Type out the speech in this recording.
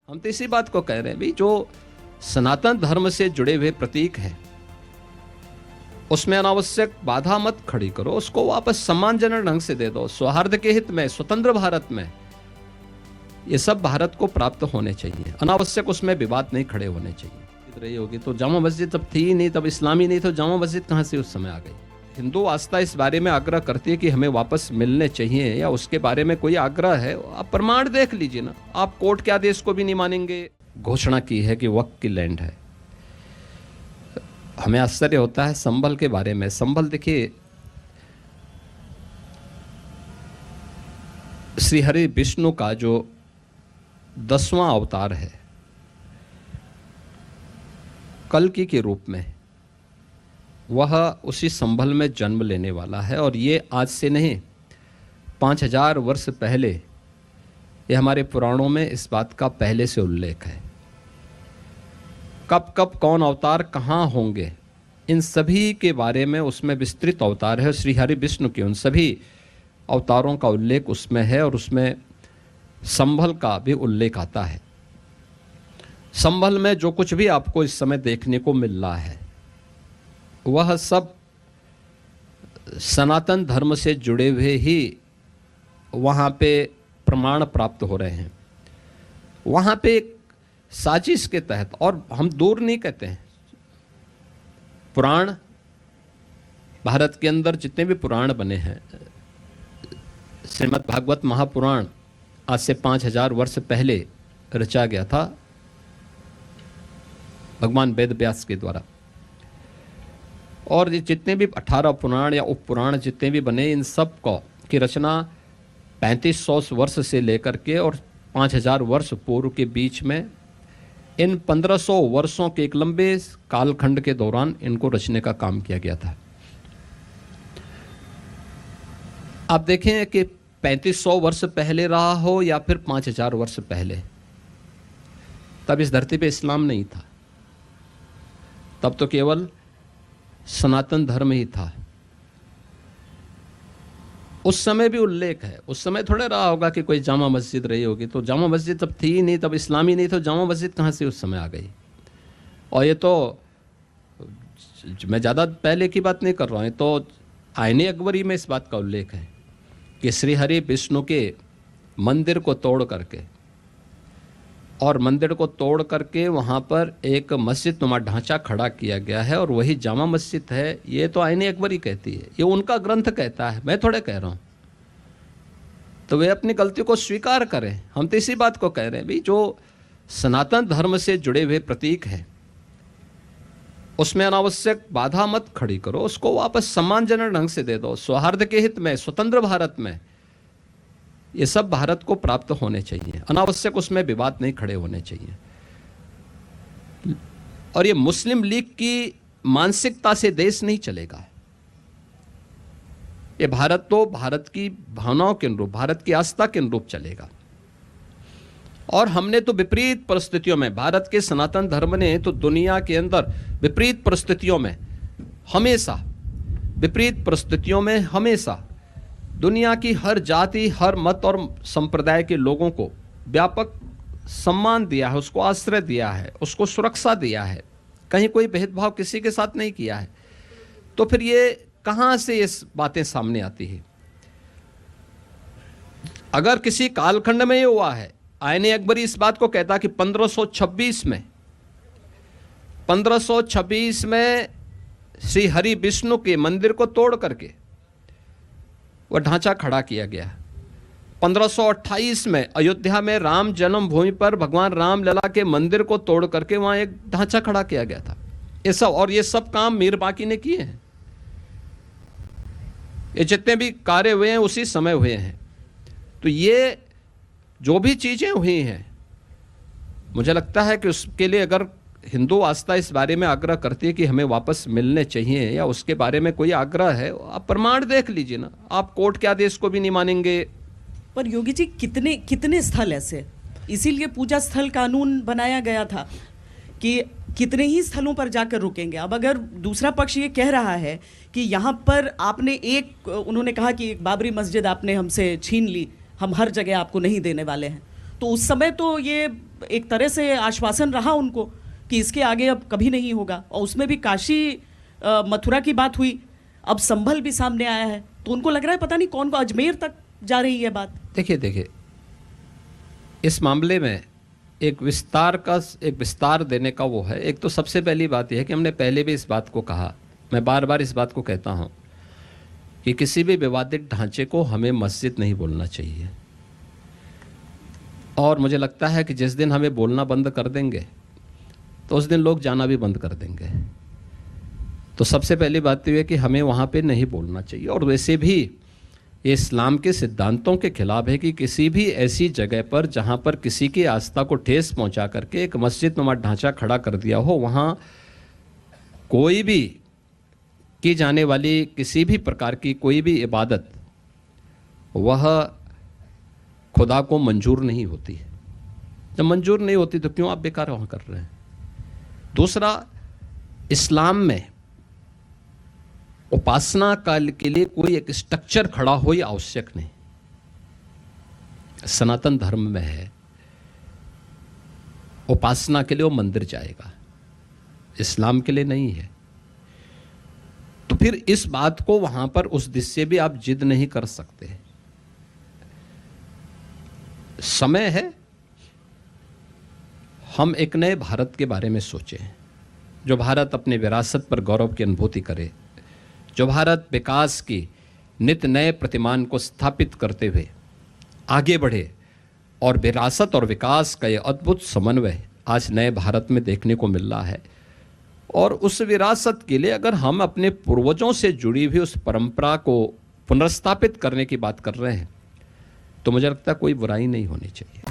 हम तो इसी बात को कह रहे हैं भाई, जो सनातन धर्म से जुड़े हुए प्रतीक हैं उसमें अनावश्यक बाधा मत खड़ी करो, उसको वापस सम्मानजनक ढंग से दे दो, सौहार्द के हित में, स्वतंत्र भारत में ये सब भारत को प्राप्त होने चाहिए। अनावश्यक उसमें विवाद नहीं खड़े होने चाहिए। रही होगी तो जामा मस्जिद तब थी ही नहीं, तब इस्लामी नहीं, तो जामा मस्जिद कहाँ से उस समय आ गई? हिंदू आस्था इस बारे में आग्रह करती है कि हमें वापस मिलने चाहिए, या उसके बारे में कोई आग्रह है, आप प्रमाण देख लीजिए ना। आप कोर्ट के आदेश को भी नहीं मानेंगे। घोषणा की है कि वक्फ की लैंड है। हमें आश्चर्य होता है संभल के बारे में। संभल देखिए, श्री हरि विष्णु का जो 10वां अवतार है कल्कि के रूप में, वह उसी संभल में जन्म लेने वाला है। और ये आज से नहीं, 5000 वर्ष पहले, ये हमारे पुराणों में इस बात का पहले से उल्लेख है। कब कब कौन अवतार कहाँ होंगे, इन सभी के बारे में उसमें विस्तृत अवतार है। श्री हरि विष्णु के उन सभी अवतारों का उल्लेख उसमें है, और उसमें संभल का भी उल्लेख आता है। संभल में जो कुछ भी आपको इस समय देखने को मिल रहा है वह सब सनातन धर्म से जुड़े हुए ही वहाँ पे प्रमाण प्राप्त हो रहे हैं। वहाँ पे एक साजिश के तहत, और हम दूर नहीं कहते हैं, पुराण भारत के अंदर जितने भी पुराण बने हैं, श्रीमद् भागवत महापुराण आज से 5000 वर्ष पहले रचा गया था भगवान वेद व्यास के द्वारा। और ये जितने भी 18 पुराण या उपपुराण जितने भी बने, इन सब की रचना 3500 वर्ष से लेकर के और 5000 वर्ष पूर्व के बीच में, इन 1500 वर्षों के एक लंबे कालखंड के दौरान इनको रचने का काम किया गया था। आप देखें कि 3500 वर्ष पहले रहा हो या फिर 5000 वर्ष पहले, तब इस धरती पे इस्लाम नहीं था। तब तो केवल सनातन धर्म ही था। उस समय भी उल्लेख है। उस समय थोड़े रहा होगा कि कोई जामा मस्जिद रही होगी, तो जामा मस्जिद तब थी ही नहीं, तब इस्लामी नहीं, तो जामा मस्जिद कहाँ से उस समय आ गई? और ये तो मैं ज़्यादा पहले की बात नहीं कर रहा हूँ, तो आईने अकबरी में इस बात का उल्लेख है कि श्री हरि विष्णु के मंदिर को तोड़ करके, और मंदिर को तोड़ करके वहाँ पर एक मस्जिद नुमा ढांचा खड़ा किया गया है, और वही जामा मस्जिद है। ये तो आईने अकबरी कहती है, ये उनका ग्रंथ कहता है, मैं थोड़े कह रहा हूँ। तो वे अपनी गलती को स्वीकार करें। हम तो इसी बात को कह रहे हैं भाई, जो सनातन धर्म से जुड़े हुए प्रतीक हैं उसमें अनावश्यक बाधा मत खड़ी करो, उसको वापस सम्मानजनक ढंग से दे दो, सौहार्द के हित में, स्वतंत्र भारत में ये सब भारत को प्राप्त होने चाहिए। अनावश्यक उसमें विवाद नहीं खड़े होने चाहिए। और ये मुस्लिम लीग की मानसिकता से देश नहीं चलेगा। ये भारत तो भारत की भावनाओं के अनुरूप, भारत की आस्था के अनुरूप चलेगा। और हमने तो विपरीत परिस्थितियों में, भारत के सनातन धर्म ने तो दुनिया के अंदर विपरीत परिस्थितियों में हमेशा दुनिया की हर जाति, हर मत और संप्रदाय के लोगों को व्यापक सम्मान दिया है, उसको आश्रय दिया है, उसको सुरक्षा दिया है, कहीं कोई भेदभाव किसी के साथ नहीं किया है। तो फिर ये कहाँ से ये बातें सामने आती है? अगर किसी कालखंड में ये हुआ है, आईने अकबरी इस बात को कहता कि 1526 में श्री हरि विष्णु के मंदिर को तोड़ करके वह ढांचा खड़ा किया गया। 1528 में अयोध्या में राम जन्मभूमि पर भगवान राम लला के मंदिर को तोड़ करके वहां एक ढांचा खड़ा किया गया था। ये सब काम मीर बाकी ने किए हैं। ये जितने भी कार्य हुए हैं उसी समय हुए हैं। तो ये जो भी चीजें हुई हैं, मुझे लगता है कि उसके लिए अगर हिंदू आस्था इस बारे में आग्रह करती है कि हमें वापस मिलने चाहिए, या उसके बारे में कोई आग्रह है, आप प्रमाण देख लीजिए ना। आप कोर्ट के आदेश को भी नहीं मानेंगे। पर योगी जी, कितने स्थल ऐसे, इसीलिए पूजा स्थल कानून बनाया गया था कि कितने ही स्थलों पर जाकर रुकेंगे। अब अगर दूसरा पक्ष ये कह रहा है कि यहाँ पर आपने उन्होंने कहा कि एक बाबरी मस्जिद आपने हमसे छीन ली, हम हर जगह आपको नहीं देने वाले हैं, तो उस समय तो ये एक तरह से आश्वासन रहा उनको कि इसके आगे अब कभी नहीं होगा, और उसमें भी काशी मथुरा की बात हुई, अब संभल भी सामने आया है, तो उनको लग रहा है पता नहीं कौन को अजमेर तक जा रही है बात। देखिए इस मामले में एक विस्तार देने का वो है। एक तो सबसे पहली बात यह है कि हमने पहले भी इस बात को कहा, मैं बार बार इस बात को कहता हूँ कि किसी भी विवादित ढांचे को हमें मस्जिद नहीं बोलना चाहिए। और मुझे लगता है कि जिस दिन हमें बोलना बंद कर देंगे तो उस दिन लोग जाना भी बंद कर देंगे। तो सबसे पहली बात तो यह है कि हमें वहाँ पे नहीं बोलना चाहिए। और वैसे भी ये इस्लाम के सिद्धांतों के खिलाफ है कि किसी भी ऐसी जगह पर जहाँ पर किसी की आस्था को ठेस पहुँचा करके एक मस्जिद नुमा ढांचा खड़ा कर दिया हो, वहाँ कोई भी की जाने वाली किसी भी प्रकार की कोई भी इबादत वह खुदा को मंजूर नहीं होती है। जब मंजूर नहीं होती तो क्यों आप बेकार वहाँ कर रहे हैं। दूसरा, इस्लाम में उपासना काल के लिए कोई एक स्ट्रक्चर खड़ा हो ये आवश्यक नहीं। सनातन धर्म में है उपासना के लिए वो मंदिर जाएगा, इस्लाम के लिए नहीं है। तो फिर इस बात को वहां पर उस दिशा से भी आप जिद नहीं कर सकते। समय है हम एक नए भारत के बारे में सोचें, जो भारत अपने विरासत पर गौरव की अनुभूति करे, जो भारत विकास की नित नए प्रतिमान को स्थापित करते हुए आगे बढ़े। और विरासत और विकास का यह अद्भुत समन्वय आज नए भारत में देखने को मिल रहा है। और उस विरासत के लिए अगर हम अपने पूर्वजों से जुड़ी हुई उस परंपरा को पुनर्स्थापित करने की बात कर रहे हैं तो मुझे लगता है कोई बुराई नहीं होनी चाहिए।